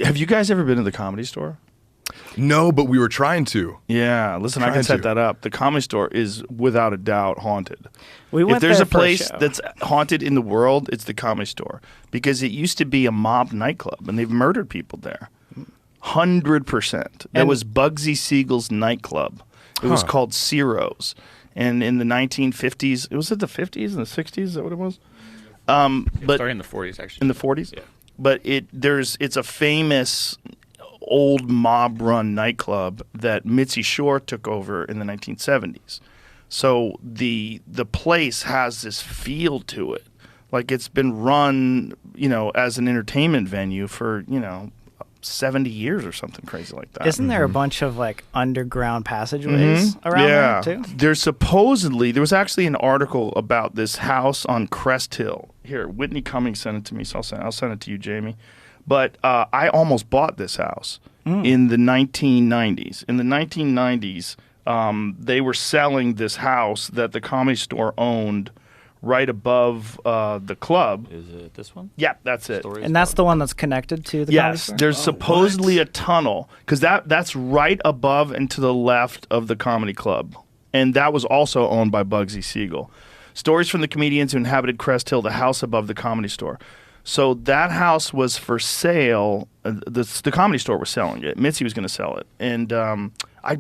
Have you guys ever been to the Comedy Store? No, but we were trying to. Yeah, listen, I can set that up. The Comedy Store is without a doubt haunted. We went if there's there a for place show. that's haunted in the world, it's the Comedy Store because it used to be a mob nightclub and they've murdered people there. 100%. That was Bugsy Siegel's nightclub. It was called Ciro's. And in the 1950s, was it the 50s and the 60s? Is that what it was? But started in the 40s, actually. in the 40s? Yeah. But it's a famous old mob-run nightclub that Mitzi Shore took over in the 1970s. So the place has this feel to it. Like it's been run, as an entertainment venue for, 70 years or something crazy like that. Isn't there a bunch of like underground passageways around there too? There was actually an article about this house on Crest Hill. Here, Whitney Cummings sent it to me, so I'll send it to you, Jamie. But I almost bought this house in the 1990s. In the 1990s, they were selling this house that the Comedy Store owned right above the club. Is it this one? Yeah, that's it. And that's the one that's connected to the Comedy Yes, Store? there's supposedly a tunnel because that's right above and to the left of the comedy club, and that was also owned by Bugsy Siegel. Stories from the comedians who inhabited Crest Hill, the house above the Comedy Store. So that house was for sale. The Comedy Store was selling it. Mitzi was going to sell it, and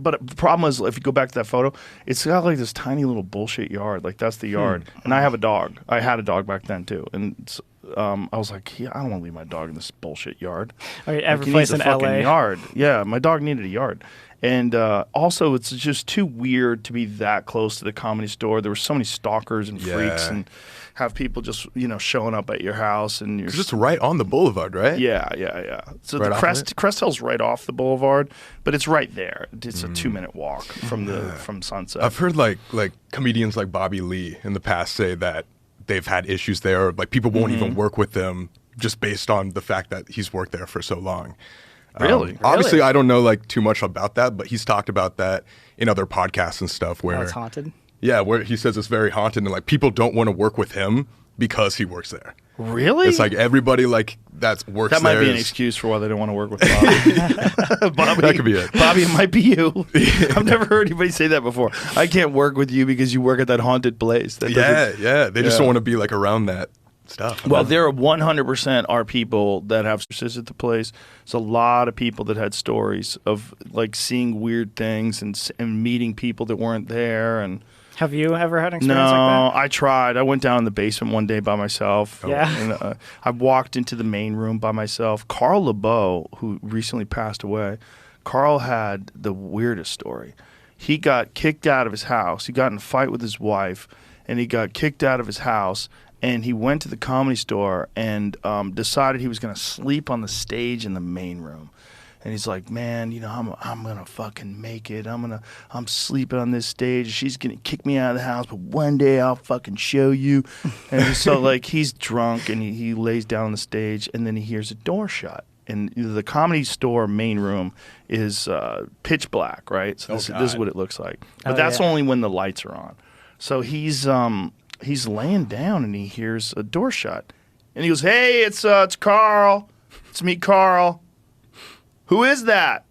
but the problem is, if you go back to that photo, it's got like this tiny little bullshit yard. Like that's the yard, and I have a dog. I had a dog back then too, and I was like, I don't want to leave my dog in this bullshit yard. Every Like, place he needs in a fucking LA. yard. Yeah, my dog needed a yard. And also, it's just too weird to be that close to the Comedy Store. There were so many stalkers and freaks and have people just, showing up at your house. And you're It's just right on the boulevard, right? Yeah. So Right the Crest Hill's right off the boulevard, but it's right there. It's a 2-minute walk from Sunset. I've heard like comedians like Bobby Lee in the past say that they've had issues there. Like people won't even work with them just based on the fact that he's worked there for so long. Really? Obviously, I don't know like too much about that, but he's talked about that in other podcasts and stuff where It's haunted. Yeah, where he says it's very haunted and like people don't want to work with him because he works there. Really? It's like everybody like that works That there. might be an excuse for why they don't want to work with Bobby. Bobby. That could be it. Bobby, it might be you. I've never heard anybody say that before. I can't work with you because you work at that haunted place. That Yeah. They just don't want to be like around that stuff. Well, there are 100% are people that have sources at the place. There's a lot of people that had stories of like seeing weird things and meeting people that weren't there. And Have you ever had an experience like I tried. I went down in the basement one day by myself. Yeah. And, I walked into the main room by myself. Carl LeBeau, who recently passed away, Carl had the weirdest story. He got kicked out of his house. He got in a fight with his wife, and he got kicked out of his house. And he went to the Comedy Store and decided he was going to sleep on the stage in the main room. And he's like, man, I'm gonna fucking make it. I'm sleeping on this stage. She's gonna kick me out of the house, but one day I'll fucking show you. And so like he's drunk and he lays down on the stage, and then he hears a door shut. And the Comedy Store main room is pitch black, right? So this is what it looks like. But that's only when the lights are on. So he's laying down and he hears a door shut, and he goes, "Hey, it's Carl. It's me, Carl. Who is that?"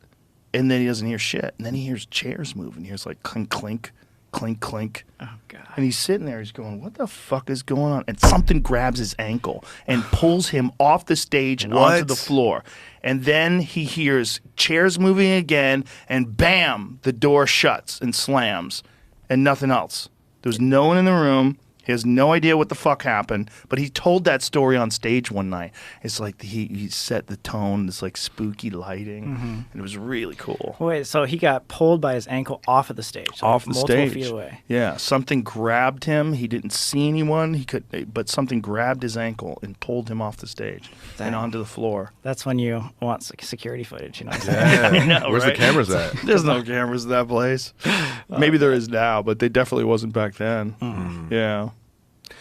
And then he doesn't hear shit. And then he hears chairs move, and he hears like clink, clink, clink, clink. Oh, God. And he's sitting there. He's going, what the fuck is going on? And something grabs his ankle and pulls him off the stage and onto the floor. And then he hears chairs moving again, and bam, the door shuts and slams, and nothing else. There's no one in the room. He has no idea what the fuck happened, but he told that story on stage one night. It's like he set the tone, this like spooky lighting, and it was really cool. Wait, so he got pulled by his ankle off of the stage, so Off the multiple stage. feet away. Yeah, something grabbed him. He didn't see anyone. But something grabbed his ankle and pulled him off the stage and onto the floor. That's when you want security footage, you know what I'm saying? Yeah. I know, Where's right? the cameras at? There's no cameras in that place. Maybe there is now, but they definitely wasn't back then. Yeah.